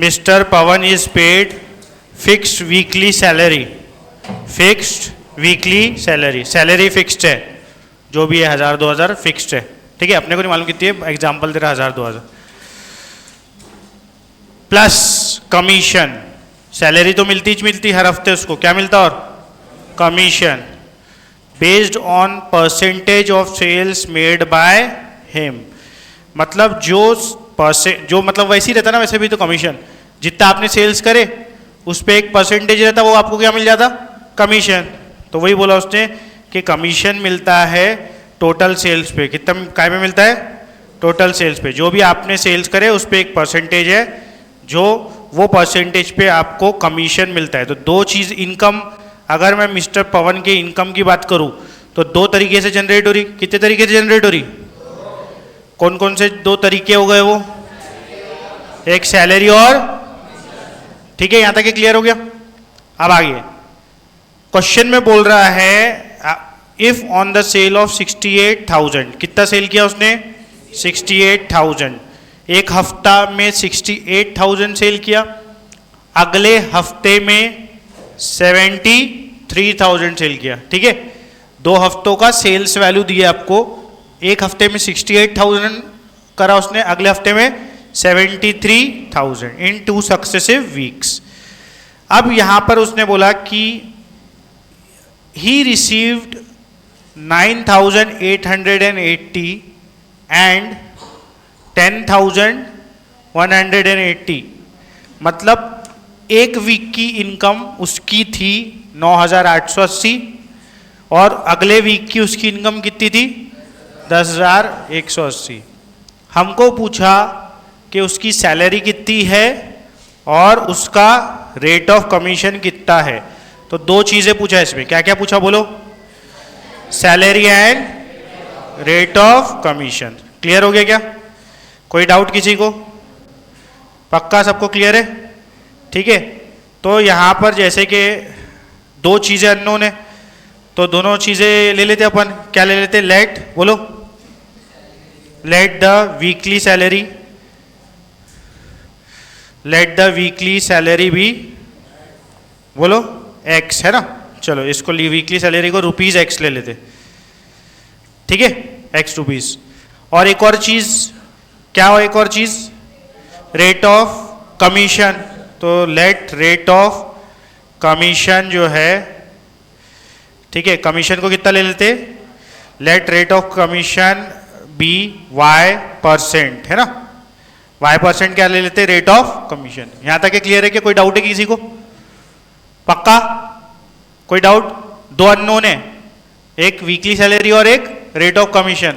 Mr. Pawan is paid fixed weekly salary. Fixed weekly salary, salary fixed है, जो भी है 1000-2000 फिक्स्ड है, ठीक है। अपने को नहीं मालूम कितनी है, एग्जाम्पल दे रहा 1000-2000 प्लस कमीशन। सैलरी तो मिलती हर हफ्ते, उसको क्या मिलता और commission based on percentage of sales made by him. मतलब जो मतलब वैसे ही रहता ना, वैसे भी तो कमीशन जितना आपने सेल्स करे उस पर एक परसेंटेज रहता, वो आपको क्या मिल जाता, कमीशन। तो वही बोला उसने कि कमीशन मिलता है टोटल सेल्स पे। कितना काय में मिलता है, टोटल सेल्स पे। जो भी आपने सेल्स करे उस पर एक परसेंटेज है, जो वो परसेंटेज पे आपको कमीशन मिलता है। तो दो चीज़ इनकम, अगर मैं मिस्टर पवन के इनकम की बात करूं तो दो तरीके से जनरेट हो रही। कितने तरीके से जनरेट हो रही, कौन कौन से दो तरीके हो गए वो, एक सैलरी और, ठीक है। यहां तक क्लियर हो गया। अब आगे क्वेश्चन में बोल रहा है if on the sale of 68,000, कितना सेल किया उसने, 68,000। एक हफ्ता में 68,000 सेल किया, अगले हफ्ते में 73,000 सेल किया, ठीक है। 2 हफ्तों का सेल्स वैल्यू दिया आपको। एक हफ्ते में 68,000 करा उसने, अगले हफ्ते में 73,000 इन 2 सक्सेसिव वीक्स। अब यहां पर उसने बोला कि he received 9,880 and 10,180, मतलब एक वीक की इनकम उसकी थी 9,880 और अगले वीक की उसकी इनकम कितनी थी, 10,180। हमको पूछा कि उसकी सैलरी कितनी है और उसका रेट ऑफ कमीशन कितना है। तो दो चीजें पूछा है इसमें, क्या क्या पूछा बोलो, salary and rate of commission. Clear हो गया क्या, कोई डाउट किसी को, पक्का सबको क्लियर है, ठीक है। तो यहां पर जैसे कि दो चीजें अननोन है, तो दोनों चीजें ले लेते अपन। क्या ले लेते, लेट बोलो, let the weekly salary, let the weekly salary भी बोलो एक्स, है ना। चलो इसको वीकली सैलरी को रुपीज एक्स ले लेते, ठीक है, एक्स रुपीज। और एक और चीज क्या हो, एक और चीज रेट ऑफ कमीशन। तो लेट रेट ऑफ कमीशन जो है, ठीक है, कमीशन को कितना ले लेते, let rate of commission be y%, है ना। y% क्या ले लेते, रेट ऑफ कमीशन। यहां तक क्लियर है कि कोई डाउट है किसी को, पक्का कोई डाउट। दो अननोन है, एक वीकली सैलरी और एक rate of commission.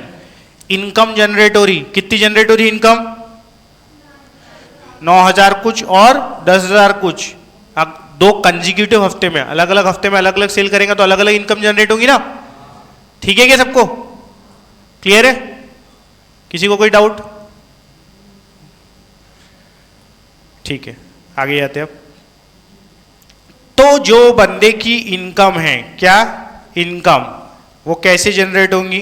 Income generate हो रही, कितनी जनरेट हो रही इनकम, 9,000 कुछ और 10,000 कुछ। अब 2 कंजिक्यूटिव हफ्ते में, अलग अलग हफ्ते में अलग अलग सेल करेंगे तो अलग अलग इनकम जनरेट होगी ना, ठीक है क्या, सबको क्लियर है, किसी को कोई डाउट, ठीक है। आगे जाते हैं अब। तो जो बंदे की इनकम है, क्या इनकम, वो कैसे जनरेट होंगी,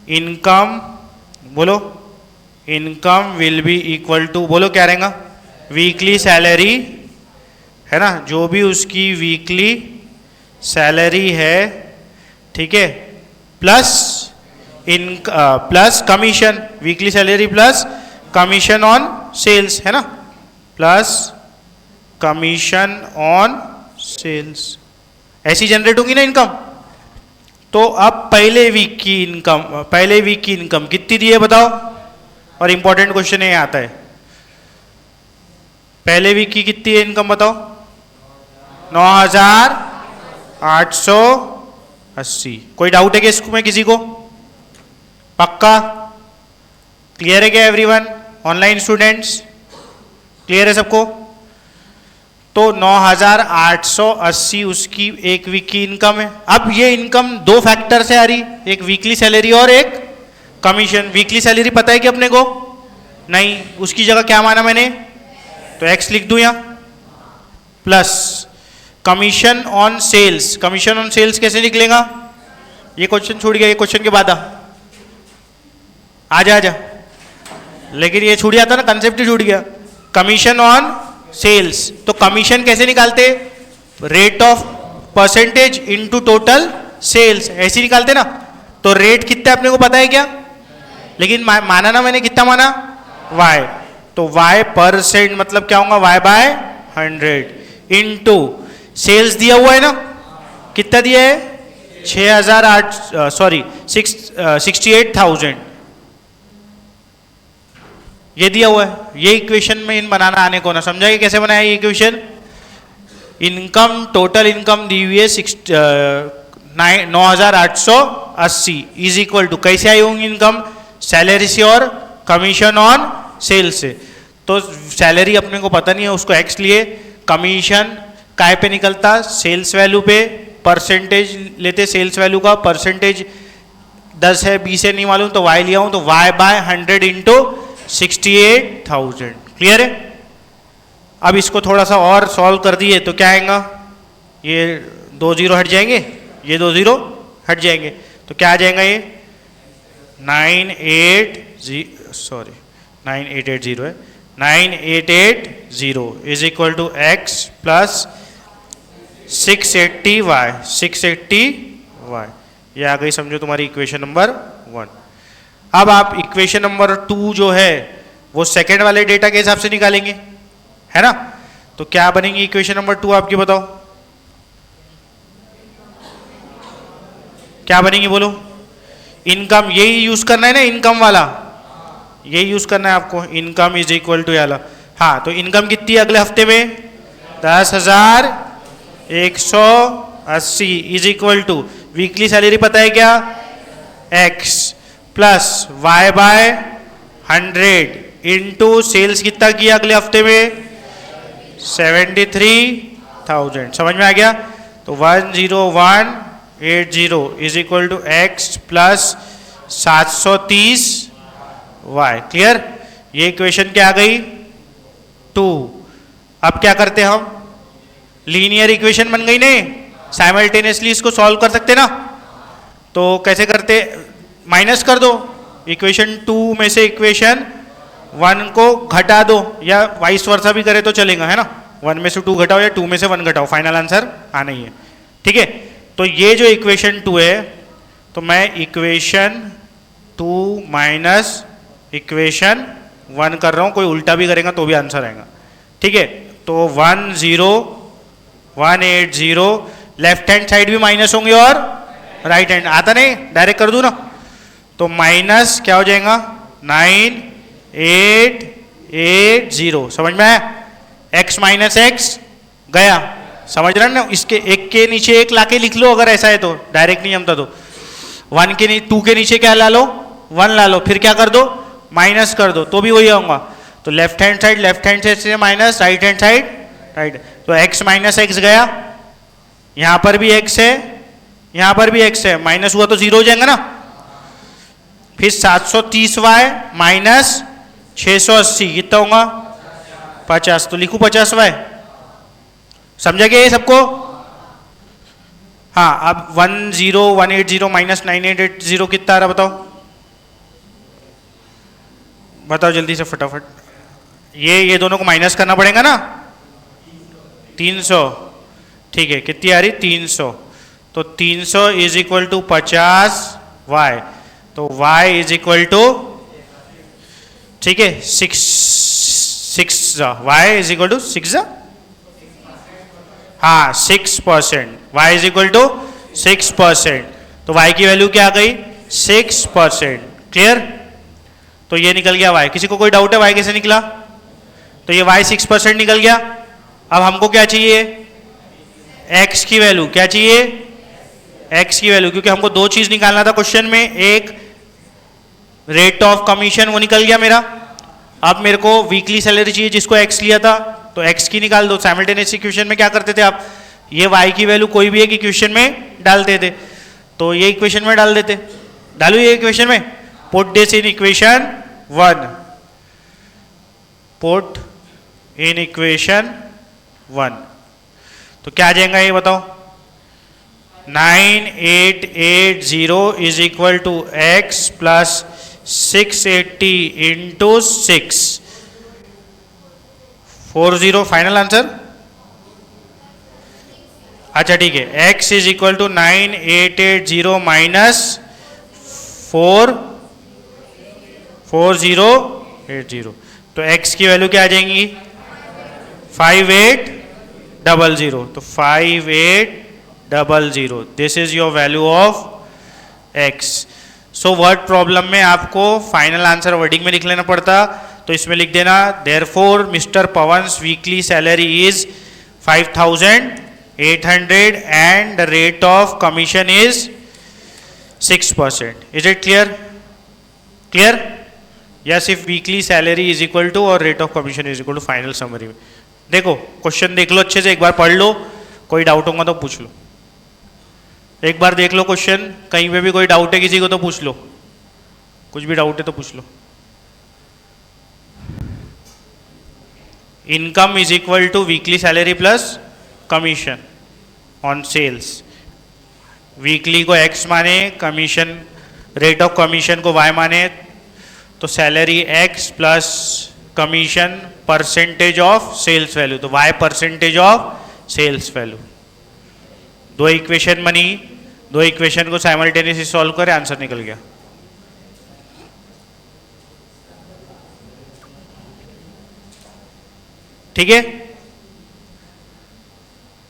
इनकम बोलो, income will be equal to बोलो क्या रहेगा, वीकली सैलरी, है ना, जो भी उसकी वीकली सैलरी है, ठीक है, plus commission, weekly salary plus commission on sales, है ना, प्लस कमीशन ऑन सेल्स। ऐसी जनरेट होगी ना इनकम। तो अब पहले वीक की इनकम कितनी दी है बताओ, और इंपॉर्टेंट क्वेश्चन ये आता है, पहले वीक की कितनी है इनकम बताओ, 9,880। कोई डाउट है क्या इसको में किसी को, पक्का क्लियर है क्या एवरीवन, ऑनलाइन स्टूडेंट्स क्लियर है सबको। तो 9,880 उसकी एक वीक की इनकम है। अब ये इनकम 2 फैक्टर से आ रही, एक वीकली सैलरी और एक कमीशन। वीकली सैलरी पता है कि अपने को नहीं, उसकी जगह क्या माना मैंने, तो एक्स लिख दूं यहां, plus commission on sales. Commission on sales कैसे निकलेगा, ये क्वेश्चन छूट गया, ये क्वेश्चन के बाद आजा, लेकिन ये छूट जाता ना, कंसेप्ट ही छूट गया। कमीशन ऑन सेल्स, तो कमीशन कैसे निकालते? Rate of percentage into total sales, ऐसे निकालते ना। तो रेट कितना अपने को पता है क्या? लेकिन माना ना मैंने, कितना माना? y, तो y परसेंट मतलब क्या होगा? y बाय 100 इनटू सेल्स दिया हुआ है ना, कितना दिया है? 68,000 ये दिया हुआ है। ये इक्वेशन में इन बनाना आने को ना, समझाइए कैसे बनाया ये इक्वेशन। इनकम, टोटल इनकम दी हुई है 9,880 इज इक्वल टू, कैसे आई होंगी इनकम? सैलरी से और कमीशन ऑन सेल्स से। तो सैलरी अपने को पता नहीं है, उसको एक्स लिए, कमीशन काय पे निकलता? सेल्स वैल्यू पे, परसेंटेज लेते सेल्स वैल्यू का, परसेंटेज 10 है, 20 है नहीं मालूम, तो y लिया हूं, तो y बाय 100 इंटू 68,000। क्लियर है? अब इसको थोड़ा सा और सॉल्व कर दिए तो क्या आएगा? ये 2 जीरो हट जाएंगे, ये 2 जीरो हट जाएंगे, तो क्या आ जाएगा? ये 9880 है, 9880 is equal to x plus 680y, 680y। ये आ गई समझो तुम्हारी इक्वेशन नंबर 1। अब आप इक्वेशन नंबर 2 जो है वो सेकेंड वाले डेटा के हिसाब से निकालेंगे, है ना। तो क्या बनेगी इक्वेशन नंबर 2 आपकी, बताओ क्या बनेगी? बोलो। इनकम, यही यूज करना है ना, इनकम वाला यही यूज करना है आपको। इनकम इज इक्वल टू याला, हाँ, तो इनकम कितनी अगले हफ्ते में? 10,180 is equal to weekly salary पता है क्या? x plus y by 100 into sales कितना किया अगले हफ्ते में? 73,000। समझ में आ गया? तो 10180 is equal to x plus 730 y। Clear? ये इक्वेशन क्या आ गई? 2। अब क्या करते हैं हम? लीनियर इक्वेशन बन गई नहीं, साइमल्टेनियसली इसको सॉल्व कर सकते ना। तो कैसे करते? माइनस कर दो इक्वेशन 2 में से इक्वेशन 1 को घटा दो, या वाइस वर्सा भी करे तो चलेगा, है ना। 1 में से 2 घटाओ या 2 में से 1 घटाओ, फाइनल आंसर आना ही है। ठीक है, तो ये जो इक्वेशन 2 है, तो मैं इक्वेशन 2 माइनस इक्वेशन 1 कर रहा हूं, कोई उल्टा भी करेगा तो भी आंसर आएगा। ठीक है, तो 10180, लेफ्ट हैंड साइड भी माइनस होंगे और राइट हैंड, आता नहीं डायरेक्ट कर दूं ना, तो माइनस क्या हो जाएगा? 9880। समझ में आया? x माइनस एक्स गया, समझ रहे ना। इसके एक के नीचे एक लाके लिख लो अगर ऐसा है तो, डायरेक्ट नहीं जमता तो। 2 के नीचे क्या ला लो? 1 ला लो, फिर क्या कर दो? माइनस कर दो, तो भी वही होगा। तो लेफ्ट हैंड साइड से minus, right hand side right, तो x माइनस एक्स गया, यहां पर भी x है, यहां पर भी x है, माइनस हुआ तो 0 हो जाएगा ना। फिर 730y माइनस 680 कितना होगा? 50, तो लिखू 50y। समझा गया ये सबको? हाँ, अब 10180 माइनस 9880 कितना आ रहा बताओ? बताओ जल्दी से फटाफट। ये दोनों को माइनस करना पड़ेगा ना, 300। ठीक है, कितनी आ रही? 300। तो 300 इज इक्वल टू 50y, तो y इज इक्वल टू, ठीक है, 6 y इज इक्वल टू 6, हाँ 6%, y इज इक्वल टू 6%। तो y की वैल्यू क्या आ गई? 6%। क्लियर? तो ये निकल गया y। किसी को कोई डाउट है y कैसे निकला? तो ये y 6% निकल गया। अब हमको क्या चाहिए? x की वैल्यू। क्या चाहिए? x की वैल्यू, क्योंकि हमको 2 चीज निकालना था क्वेश्चन में, एक रेट ऑफ कमीशन, वो निकल गया मेरा। अब मेरे को वीकली सैलरी चाहिए जिसको x लिया था, तो x की निकाल दो। साइमल्टेनियस इक्वेशन में क्या करते थे आप? ये y की वैल्यू कोई भी एक इक्वेशन में डालते थे, तो ये इक्वेशन में डाल देते। डालू ये इक्वेशन में, put this in equation 1, put in equation 1, तो क्या आ जाएगा ये बताओ? 9880 is equal to x plus 680 into 6, 40 final answer. अच्छा ठीक है, x is equal to 9880 minus 4080, तो x की वैल्यू क्या आ जाएंगी 5800, तो 5800 this is your value of x। So word problem में आपको फाइनल आंसर वर्डिंग में लिख लेना पड़ता, तो इसमें लिख देना therefore mister Pawan's weekly salary is 5800 and the rate of commission is 6%। Is it clear? Clear? या सिर्फ weekly salary is equal to और rate of commission is equal to final summary में। देखो क्वेश्चन देख लो अच्छे से, एक बार पढ़ लो, कोई डाउट होगा तो पूछ लो। एक बार देख लो क्वेश्चन, कहीं पे भी कोई डाउट है किसी को तो पूछ लो, कुछ भी डाउट है तो पूछ लो। Income is equal to weekly salary plus commission on sales. Weekly को x माने, कमीशन रेट ऑफ कमीशन को y माने, तो salary x plus commission percentage of sales value, तो y percentage of sales value. दो इक्वेशन बनी, दो equation को साइमल्टेनियसली सॉल्व करें, आंसर निकल गया। ठीक है,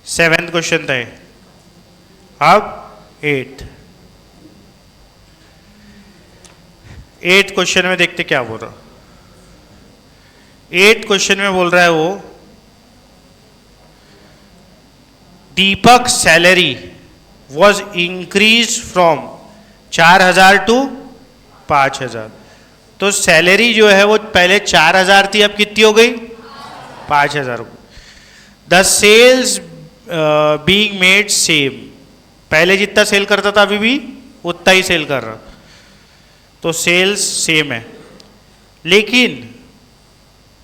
7th क्वेश्चन था। अब 8th क्वेश्चन में देखते क्या बोल रहा। 8th क्वेश्चन में बोल रहा है वो, Deepak salary was increase from 4000 to 5000। तो सैलरी जो है वो पहले 4000 थी, अब कितनी हो गई 5000। The sales being made same, पहले जितना सेल करता था अभी भी उतना ही सेल कर रहा, तो सेल्स सेम है। लेकिन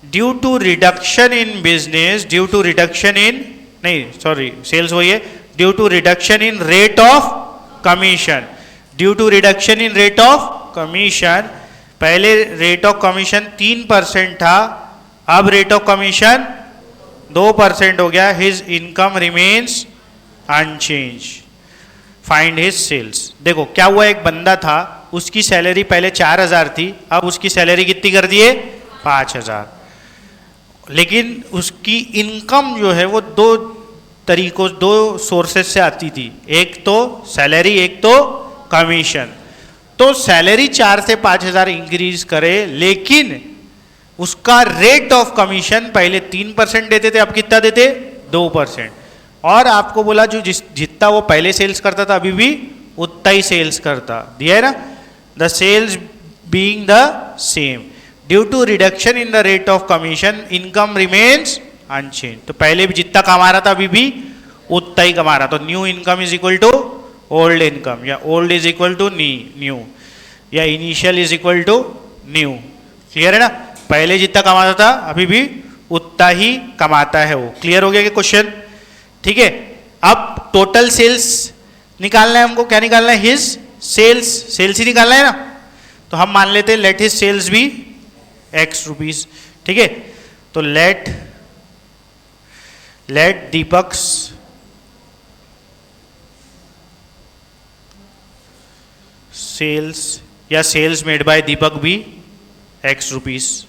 due to reduction in business, due to reduction in, नहीं सॉरी सेल्स वही है, due to reduction in rate of commission, due to reduction in rate of commission, पहले रेट ऑफ कमीशन 3% था, अब रेट ऑफ कमीशन 2% हो गया। His income remains unchanged, find his sales. देखो क्या हुआ, एक बंदा था, उसकी सैलरी पहले 4000 थी, अब उसकी सैलरी कितनी कर दिए 5000, लेकिन उसकी इनकम जो है वो दो तरीकों, दो सोर्सेस से आती थी, एक तो सैलरी, एक तो कमीशन। तो सैलरी 4 से 5000 इंक्रीज करे, लेकिन उसका रेट ऑफ कमीशन पहले 3% देते थे, अब कितना देते 2%। और आपको बोला जो जितना वो पहले सेल्स करता था अभी भी उतना ही सेल्स करता, दिया है ना। The sales being the same, due to reduction in the rate of commission income remains unchanged. तो पहले भी जितना कमा रहा था अभी भी उतना ही कमा रहा, तो new income is equal to old income, या old is equal to new, या initial is equal to new. Clear है ना, पहले जितना कमाता था अभी भी उतना ही कमाता है वो। क्लियर हो गया कि क्वेश्चन? ठीक है, अब टोटल सेल्स निकालना है हमको, क्या निकालना है हिज सेल्स, सेल्स ही निकालना है ना। तो हम मान लेते हैं लेट हिज सेल्स भी x रुपीज। ठीक है, तो लेट दीपक्स सेल्स, या सेल्स मेड बाय दीपक भी x रुपीज।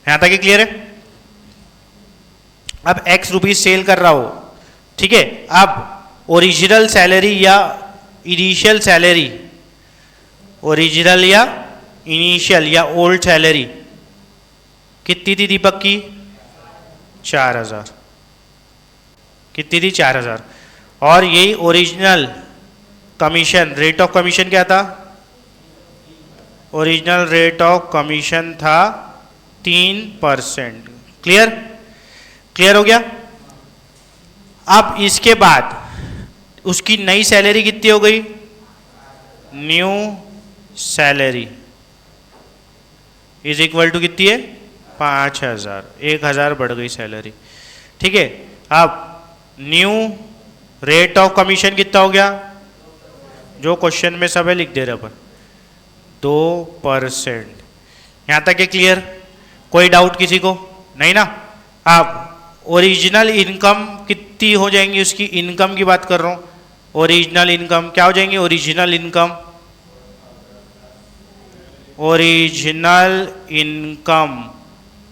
यहां तक क्लियर है? अब x रुपीज सेल कर रहा हो, ठीक है। अब ओरिजिनल सैलरी या इनिशियल सैलरी, ओरिजिनल या इनिशियल या ओल्ड सैलरी कितनी थी दीपक की 4000, कितनी थी 4000। और यही original commission, rate of commission क्या था, ओरिजिनल रेट ऑफ कमीशन था 3%। क्लियर? क्लियर हो गया? अब इसके बाद उसकी नई सैलरी कितनी हो गई, new salary is equal to कितनी है 5000, 1000 बढ़ गई सैलरी। ठीक है, अब न्यू रेट ऑफ कमीशन कितना हो गया, जो क्वेश्चन में सब है लिख दे रहे अपन 2%। यहां तक है क्लियर? कोई डाउट किसी को? नहीं ना। अब ओरिजिनल इनकम कितनी हो जाएंगी, उसकी इनकम की बात कर रहा हूं। ओरिजिनल इनकम क्या हो जाएंगी, original income, original income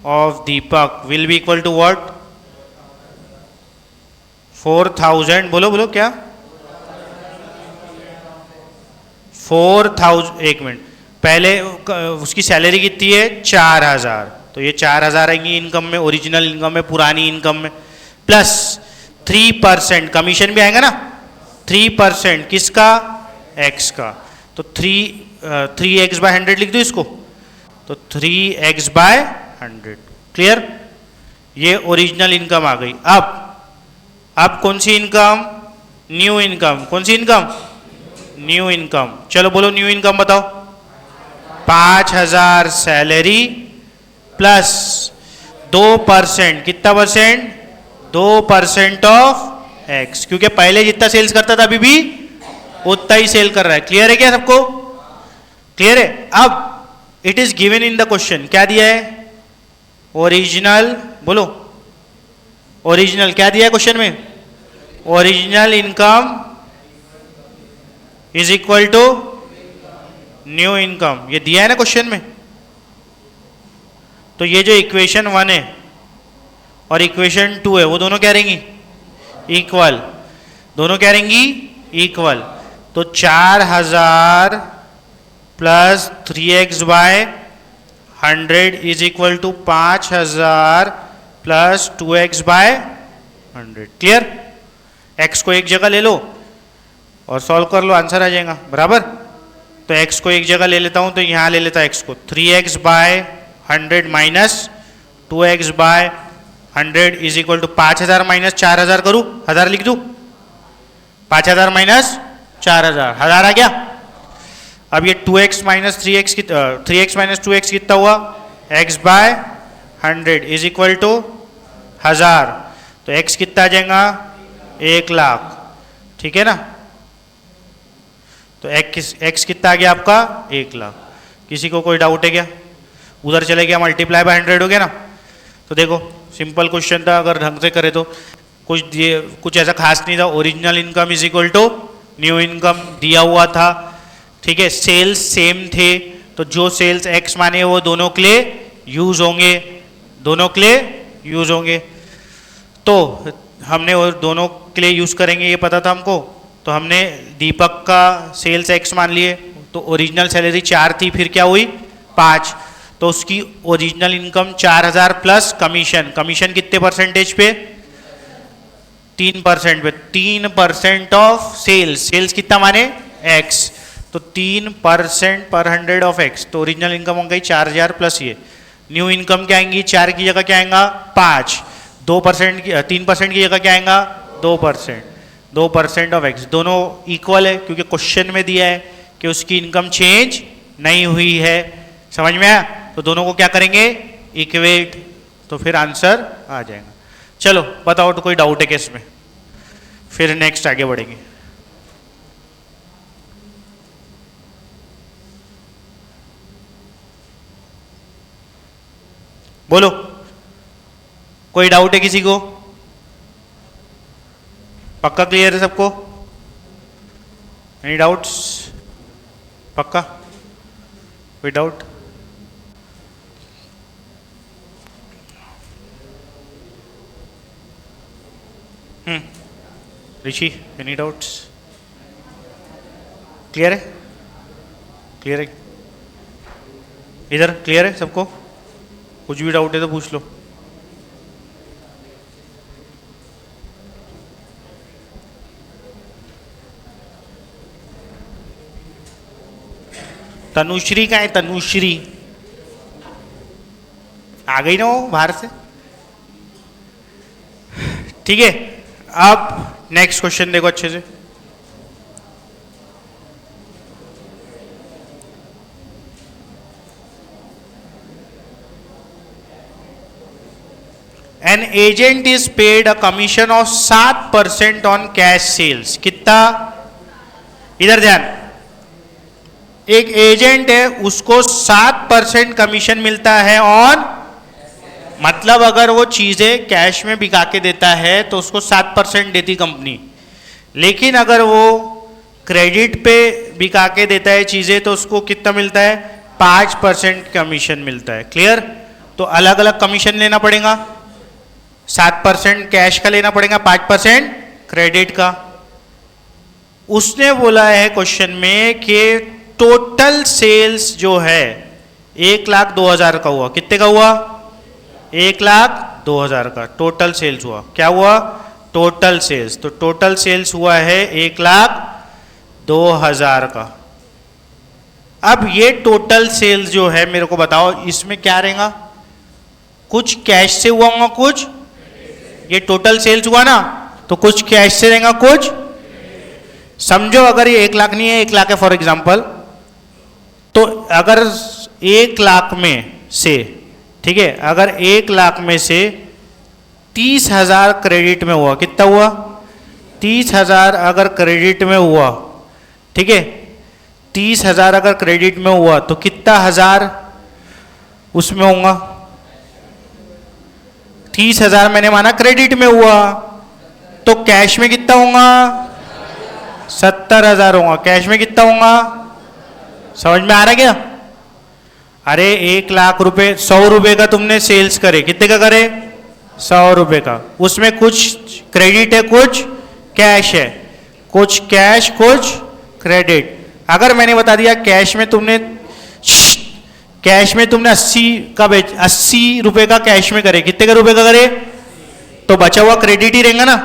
of Deepak will be equal to what, 4000। बोलो बोलो क्या, 4000। एक मिनट, पहले उसकी सैलरी कितनी है, 4000, तो ये 4000 आएंगी इनकम में, ओरिजिनल इनकम में, पुरानी इनकम में, प्लस 3% कमीशन भी आएगा ना, 3% किसका, एक्स का। तो 3x बाय 100 लिख दो इसको, तो 3x बाय 100। क्लियर, ये ओरिजिनल इनकम आ गई। अब कौन सी इनकम, न्यू इनकम। कौन सी इनकम, न्यू इनकम। चलो बोलो न्यू इनकम बताओ, 5000 सैलरी प्लस 2%, कितना परसेंट, 2% ऑफ एक्स, क्योंकि पहले जितना सेल्स करता था अभी भी उतना ही सेल कर रहा है। क्लियर है क्या सबको, क्लियर है। अब it is given in the question, क्या दिया है, ओरिजिनल, बोलो ओरिजिनल क्या दिया है क्वेश्चन में, original income is equal to new income, ये दिया है ना क्वेश्चन में। तो ये जो इक्वेशन 1 है और इक्वेशन 2 है वो दोनों क्या रहेंगी, इक्वल, दोनों क्या रहेंगी, इक्वल। तो 4000 plus 3x by 100 is equal to 5000 plus 2x by 100। Clear, x को एक जगह ले लो और सॉल्व कर लो, आंसर आ जाएगा बराबर। तो x को एक जगह ले लेता हूं, तो यहां ले लेता x को, 3x by 100 minus 2x by 100 is equal to 5000 minus 4000 करूं, 1000 लिख दूं, 5000 माइनस 4000, 1000 आ गया। अब ये 2x minus 3x minus 2x कितना हुआ, x by 100 is equal to 1000, तो x कितना आ जाएगा, 1,00,000। ठीक है ना, तो x कितना आ गया आपका, 1,00,000। किसी को कोई डाउट है क्या, उधर चले गया, मल्टीप्लाई बाय 100 हो गया ना। तो देखो सिंपल क्वेश्चन था, अगर ढंग से करे तो कुछ ऐसा खास नहीं था। Original income is equal to new income दिया हुआ था, ठीक है, सेल्स सेम थे, तो जो सेल्स x माने वो दोनों के लिए यूज होंगे, दोनों के लिए यूज होंगे। तो हमने वो दोनों के लिए यूज करेंगे ये पता था हमको, तो हमने दीपक का सेल्स x मान लिए, तो ओरिजिनल सैलरी 4 थी, फिर क्या हुई 5, तो उसकी original income 4000 plus commission, commission कितने परसेंटेज पे, 3% पे, 3% ऑफ सेल्स, सेल्स कितना माने x, तो 3% पर 100 ऑफ x, तो ओरिजिनल इनकम हो गई 4000 प्लस ये। न्यू इनकम क्या आएंगी, 4 की जगह क्या आएगा 5, 2% की 3% की जगह क्या आएगा 2%, 2% ऑफ x, दोनों इक्वल है क्योंकि क्वेश्चन में दिया है कि उसकी इनकम चेंज नहीं हुई है। समझ में आया, तो दोनों को क्या करेंगे, इक्वेट, तो फिर आंसर आ जाएगा। चलो बताओ, तो कोई डाउट है क्या इसमें, फिर नेक्स्ट आगे बढ़ेंगे। बोलो, कोई डाउट है किसी को, पक्का क्लियर है सबको, एनी डाउट्स, पक्का, कोई डाउट, ऋषि एनी डाउट्स, क्लियर है, क्लियर है, इधर क्लियर है सबको, कुछ भी डाउट है तो पूछ लो। तनुश्री का है, तनुश्री आ गई ना वो बाहर से, ठीक है। अब नेक्स्ट क्वेश्चन देखो अच्छे से, an agent is paid a commission of 7% on cash sales, कितना, इधर ध्यान, एक एजेंट है उसको 7% कमीशन मिलता है ऑन मतलब अगर वो चीजें कैश में बिका के देता है तो उसको 7% देती कंपनी, लेकिन अगर वो क्रेडिट पे बिका के देता है चीजें तो उसको कितना मिलता है? 5% कमीशन मिलता है। क्लियर? तो अलग अलग कमीशन लेना पड़ेगा, 7% कैश का लेना पड़ेगा, 5% क्रेडिट का। उसने बोला है क्वेश्चन में कि टोटल सेल्स जो है 1,02,000 का हुआ। कितने का हुआ? 1,02,000 का टोटल सेल्स हुआ। क्या हुआ? Total sales. तो टोटल सेल्स हुआ है 1,02,000 का। अब ये टोटल सेल्स जो है मेरे को बताओ इसमें क्या रहेगा? कुछ कैश से हुआ होगा, कुछ ये टोटल सेल्स हुआ ना, तो कुछ कैश से रहेगा, कुछ समझो अगर ये 1 लाख नहीं है, 1 लाख है फॉर एग्जांपल, तो अगर 1 लाख में से, ठीक है, अगर 1 लाख में से 30,000 क्रेडिट में हुआ, कितना हुआ? 30,000 अगर क्रेडिट में हुआ, ठीक है, 30,000 अगर क्रेडिट में हुआ तो कितना हजार उसमें होगा? 30,000 मैंने माना क्रेडिट में हुआ, तो कैश में कितना होगा? 70,000 होगा। कैश में कितना होगा? समझ में आ रहा क्या? अरे 1 लाख रुपए, 100 रुपए का तुमने सेल्स करे, कितने का करे? 100 रुपए का। उसमें कुछ क्रेडिट है, कुछ कैश है, कुछ कैश कुछ क्रेडिट। अगर मैंने बता दिया कैश में तुमने 80 रुपए का कैश में करे, कितने का रुपए का करे? तो बचा हुआ क्रेडिट ही रहेगा ना,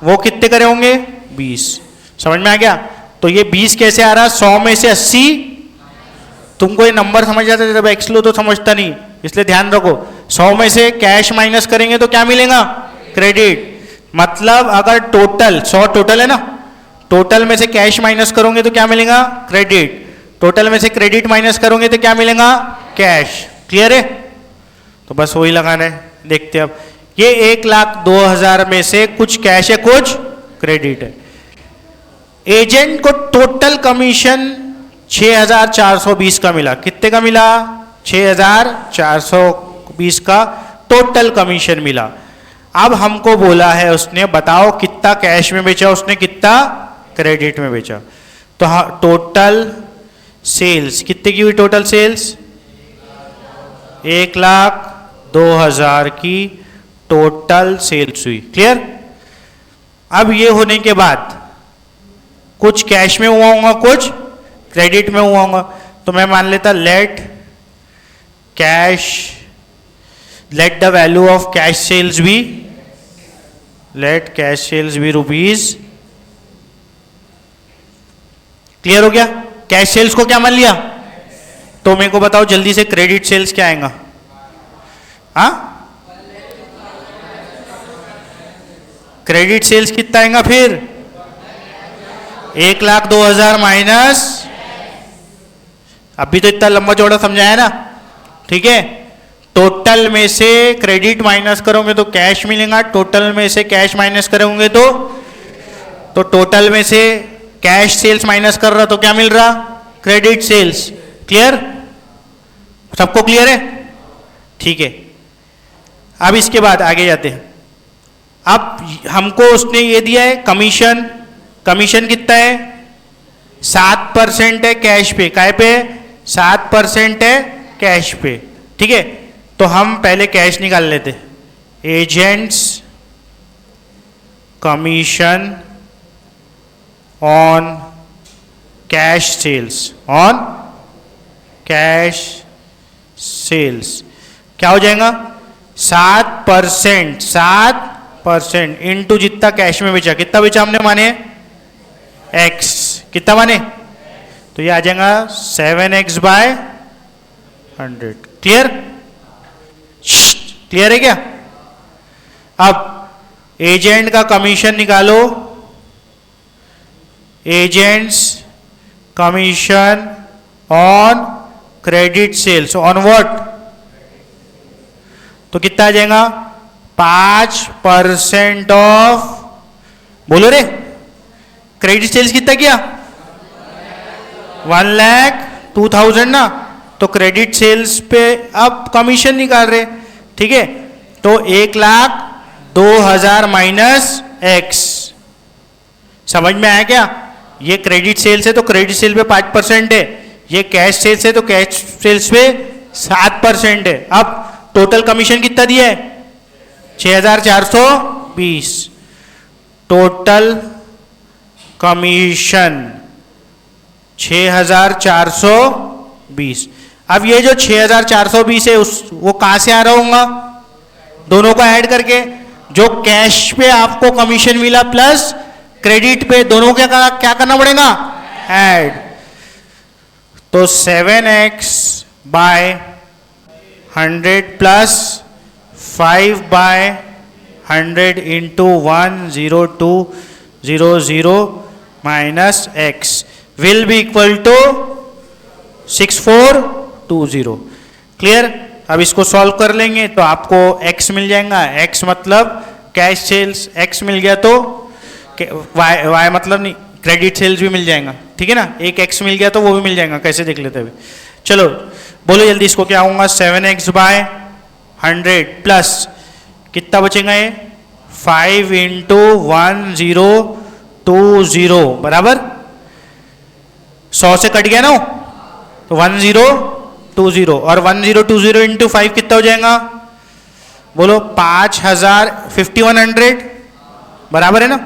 वो कितने करे होंगे? 20। समझ में आ गया? तो ये 20 कैसे आ रहा? 100 में से 80। तुमको ये नंबर समझ जाता है, जब एक्स लो तो समझता नहीं, इसलिए ध्यान रखो। 100 में से कैश माइनस करेंगे तो क्या मिलेगा? क्रेडिट। मतलब अगर टोटल 100 टोटल है ना, टोटल में से कैश माइनस करोगे तो क्या मिलेगा? क्रेडिट। टोटल में से क्रेडिट माइनस करोगे तो क्या मिलेगा? कैश। क्लियर है? तो बस वही लगाना है। देखते हैं अब ये 1,02,000 में से कुछ कैश है, कुछ क्रेडिट है। एजेंट को टोटल कमीशन 6,420 का मिला। कितने का मिला? 6,420 का टोटल कमीशन मिला। अब हमको बोला है उसने, बताओ कितना कैश में बेचा उसने, कितना क्रेडिट में बेचा। तो हाँ, टोटल सेल्स कितने की हुई? टोटल सेल्स 1,02,000 की टोटल सेल्स हुई। क्लियर? अब ये होने के बाद कुछ कैश में हुआ होगा, कुछ क्रेडिट में हुआ होगा। तो मैं मान लेता let the value of cash sales be, let cash sales be rupees. Clear हो गया? कैश सेल्स को क्या मान लिया? तो मेरे को बताओ जल्दी से क्रेडिट सेल्स क्या आएगा? हाँ, क्रेडिट सेल्स कितना आएगा फिर? 1,02,000 माइनस, अभी तो इतना लंबा चौड़ा समझाया ना, ठीक है। टोटल में से क्रेडिट माइनस करोगे तो कैश मिलेगा, टोटल में से कैश माइनस करोगे तो टोटल में से कैश सेल्स माइनस कर रहा तो क्या मिल रहा? Credit sales. क्लियर? सबको क्लियर है? ठीक है। अब इसके बाद आगे जाते हैं। अब हमको उसने ये दिया है कमीशन। कमीशन कितना है? 7% है कैश पे। काय पे? 7% है कैश पे। ठीक है, तो हम पहले कैश निकाल लेते। Agents commission on cash sales, on cash sales क्या हो जाएगा? 7% इंटू जितना कैश में बेचा। कितना बेचा हमने माने? x। कितना माने? तो ये आ जाएगा 7x बाय 100। क्लियर? क्लियर है क्या? अब एजेंट का कमीशन निकालो। Agents commission on credit sales, on what? तो कितना आ जाएगा? 5% ऑफ, बोलो रे, क्रेडिट सेल्स कितना किया? 1,02,000 ना, तो क्रेडिट सेल्स पे अब कमीशन निकाल रहे। ठीक है, तो 1,02,000 माइनस एक्स। समझ में आया क्या? ये क्रेडिट सेल्स है तो क्रेडिट सेल पे 5% है, ये कैश सेल्स है तो कैश सेल्स पे 7% है। अब टोटल कमीशन कितना दिया है? 6,420। Total commission 6,420। अब ये जो 6,420 है वो कहां से आ रहा होगा? दोनों को ऐड करके। जो कैश पे आपको कमीशन मिला प्लस क्रेडिट पे, दोनों क्या करना पड़ेगा? ऐड। तो 7x by 100 plus 5 by 100 into 10200 minus x will be equal to 6420। Clear? अब इसको सॉल्व कर लेंगे तो आपको x मिल जाएगा। x मतलब कैश सेल्स, x मिल गया तो y मतलब नहीं, क्रेडिट सेल्स भी मिल जाएगा। ठीक है ना? एक x मिल गया तो वो भी मिल जाएगा। कैसे देख लेते हैं अभी? चलो बोलो जल्दी, इसको क्या होगा? 7x बाय 100 प्लस कितना बचेगा ये? 5 इंटू 1020 बराबर 100 से कट गया ना, तो 1020 और 1020 इंटू 5 कितना हो जाएगा? बोलो 5,000 5100 बराबर है ना?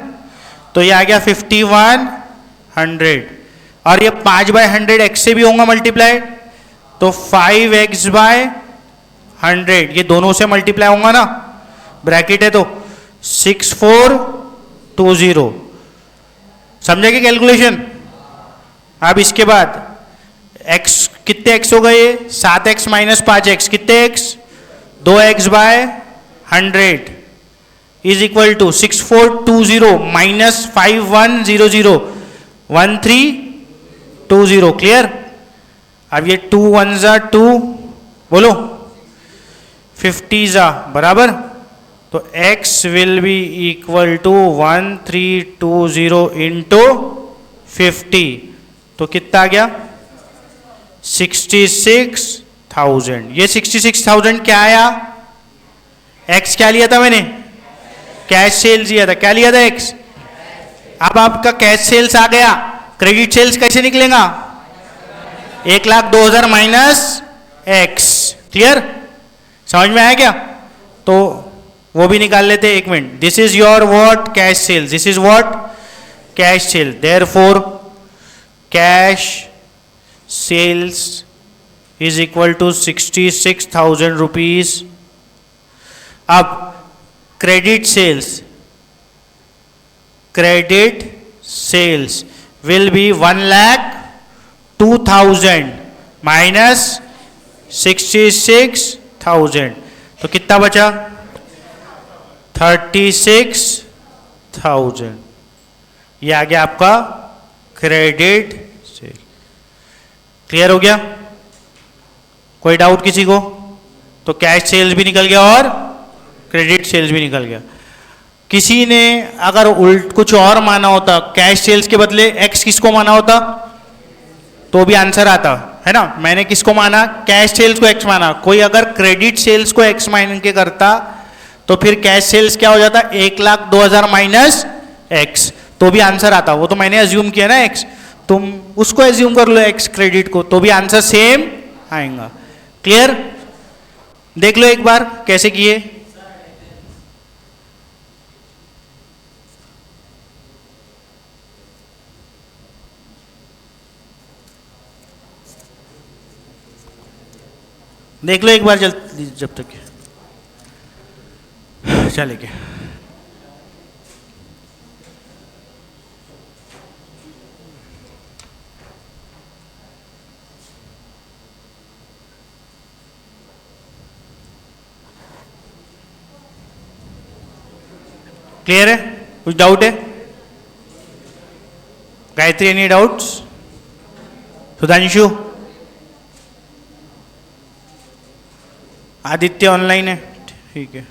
तो ये आ गया 5100 और ये 5 बाय 100 एक्स से भी होगा मल्टीप्लाई, तो 5x बाय 100 ये दोनों से मल्टीप्लाई होगा ना, ब्रैकेट है तो 6420। समझे कि कैलकुलेशन? अब इसके बाद x कितने x हो गए? 7x माइनस 5x कितने x? 2x by 100 is equal to 6420 minus 5100 1320। Clear? अब ये 2 1 जा 2 बोलो 50 जा बराबर, तो x will be equal to 1320 into 50, तो कितना आ गया? 66,000। ये 66,000 क्या आया? x क्या लिया था मैंने? कैश सेल्स लिया था। क्या लिया था? x। अब आपका कैश सेल्स आ गया, क्रेडिट सेल्स कैसे निकलेगा? 1,02,000 माइनस x। क्लियर? समझ में आया क्या? तो वो भी निकाल लेते। एक minute. This is your what? Cash sales. This is what? Cash sale. Therefore cash sales is equal to 66,000 rupees. अब credit sales will be 1,02,000 minus 66,000, तो कितना बचा? 36,000। ये आ गया आपका क्रेडिट सेल। क्लियर हो गया? कोई डाउट किसी को? तो कैश सेल्स भी निकल गया और क्रेडिट सेल्स भी निकल गया। किसी ने अगर उल्ट कुछ और माना होता, कैश सेल्स के बदले एक्स किसको माना होता, तो भी आंसर आता है ना। मैंने किसको माना? कैश सेल्स को एक्स माना। कोई अगर क्रेडिट सेल्स को एक्स मान के करता तो फिर कैश सेल्स क्या हो जाता? 1,02,000 माइनस एक्स, तो भी आंसर आता। वो तो मैंने अज्यूम किया ना एक्स, तुम उसको अज्यूम कर लो एक्स क्रेडिट को, तो भी आंसर सेम आएगा। क्लियर? देख लो एक बार कैसे किए। देख लो एक बार जब तक चले के। क्लियर है? कुछ डाउट है? Gayatri any doubts? Sudhanshu? Aditya online है? ठीक है।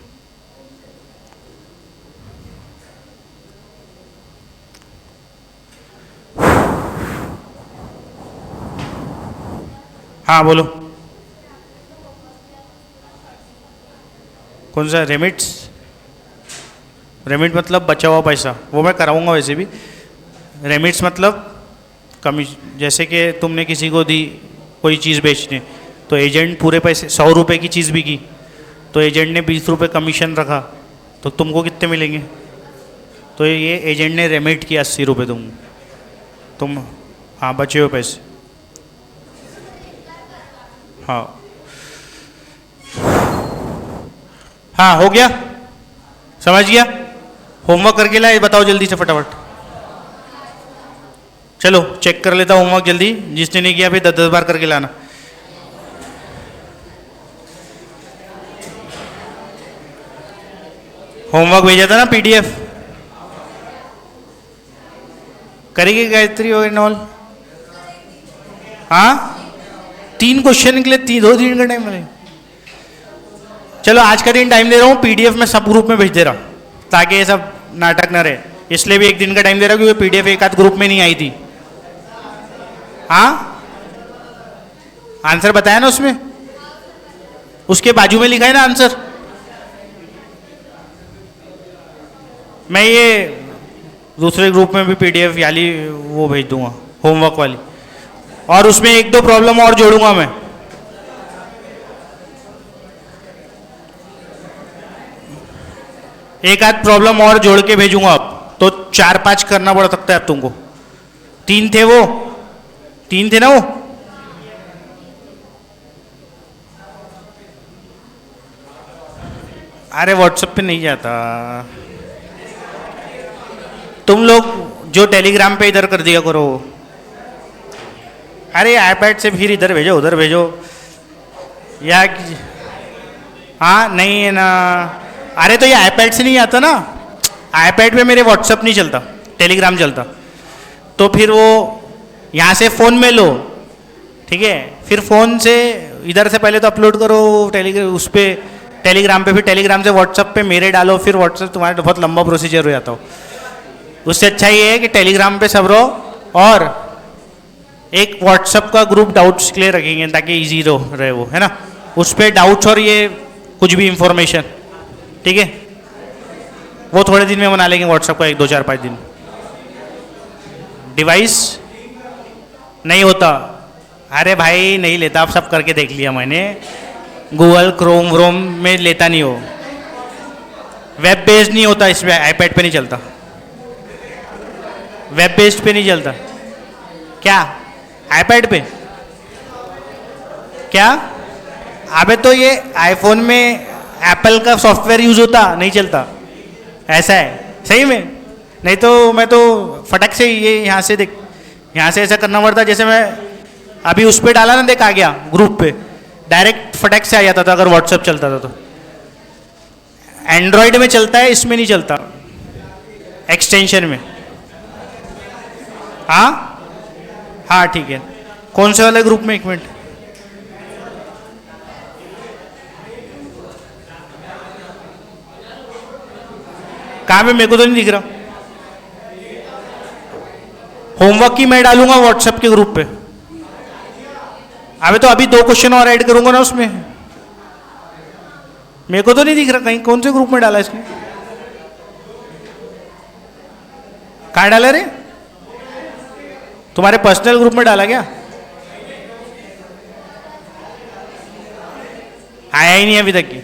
हाँ बोलो। कौन सा रेमिट्स? रेमिट मतलब बचा हुआ पैसा, वो मैं कराऊंगा वैसे भी। रेमिट्स मतलब जैसे कि तुमने किसी को दी कोई चीज़ बेचने, तो एजेंट पूरे पैसे 100 रुपये की चीज़ भी की, तो एजेंट ने 20 रुपये कमीशन रखा, तो तुमको कितने मिलेंगे? तो ये एजेंट ने रेमिट किया 80 रुपये तुम हाँ बचे हुए पैसे। हाँ हाँ हो गया, समझ गया? होमवर्क करके लाए, बताओ जल्दी से फटाफट। चलो चेक कर लेता हूँ होमवर्क जल्दी, जिसने नहीं किया फिर 10-10 बार करके लाना। होमवर्क भेजा था ना पीडीएफ, करेगी गायत्री और ऑल? हाँ 3 क्वेश्चन के लिए 2 दिन का टाइम मिले। चलो आज का दिन टाइम दे रहा हूँ, पीडीएफ में सब ग्रुप में भेज दे रहा हूँ ताकि ये सब नाटक न रहे, इसलिए भी 1 दिन का टाइम दे रहा हूँ क्योंकि पीडीएफ एक आध ग्रुप में नहीं आई थी। हाँ आंसर बताया ना उसमें, उसके बाजू में लिखा है ना आंसर। मैं ये दूसरे ग्रुप में भी पीडीएफ वाली वो भेज दूंगा, होमवर्क वाली, और उसमें 1-2 प्रॉब्लम और जोड़ूंगा मैं। एक आध प्रॉब्लम और जोड़ के भेजूंगा, अब तो 4-5 करना पड़ सकता है अब तुमको। 3 थे वो, 3 थे ना वो। अरे व्हाट्सएप पे नहीं जाता, तुम लोग जो टेलीग्राम पे इधर कर दिया करो। अरे आईपैड से फिर इधर भेजो उधर भेजो या हाँ नहीं है ना। अरे तो ये आईपैड से नहीं आता ना, आईपैड पे मेरे व्हाट्सएप नहीं चलता, टेलीग्राम चलता, तो फिर वो यहाँ से फ़ोन में लो, ठीक है, फिर फ़ोन से इधर से पहले तो अपलोड करो उस पर टेलीग्राम पे, फिर टेलीग्राम से व्हाट्सएप पे मेरे डालो, फिर व्हाट्सएप तुम्हारा बहुत लंबा प्रोसीजर हो जाता हो। उससे अच्छा ये है कि टेलीग्राम पे सब रहो और एक व्हाट्सएप का ग्रुप डाउट्स के लिए रखेंगे ताकि इजी रहे वो, है ना, उस पर डाउट्स और ये कुछ भी इंफॉर्मेशन, ठीक है, वो थोड़े दिन में बना लेंगे व्हाट्सएप का, 1-2-4-5 दिन। डिवाइस नहीं होता, अरे भाई नहीं लेता, आप सब करके देख लिया मैंने, गूगल क्रोम व्रोम में लेता नहीं हो, वेब बेस्ड नहीं होता, इसमें आईपैड पे नहीं चलता, वेब बेस्ड पे नहीं चलता। क्या आईपैड पे? क्या? अबे तो ये आईफोन में एप्पल का सॉफ्टवेयर यूज होता, नहीं चलता, ऐसा है सही में। नहीं तो मैं तो फटक से ये यहाँ से देख, यहाँ से ऐसा करना पड़ता, जैसे मैं अभी उस पर डाला ना, देख आ गया ग्रुप पे, डायरेक्ट फटक से आ जाता था अगर व्हाट्सएप चलता था तो। एंड्रॉयड में चलता है, इसमें नहीं चलता, एक्सटेंशन में। हाँ हाँ ठीक है, कौन से वाले ग्रुप में? 1 मिनट, कहाँ पे? मेरे को तो नहीं दिख रहा। होमवर्क की मैं डालूंगा व्हाट्सएप के ग्रुप पे। अबे तो अभी 2 क्वेश्चन और ऐड करूंगा ना उसमें, मेरे को तो नहीं दिख रहा कहीं, कौन से ग्रुप में डाला इसने? कहाँ डाला रे? तुम्हारे पर्सनल ग्रुप में डाला क्या? आया ही नहीं अभी तक की।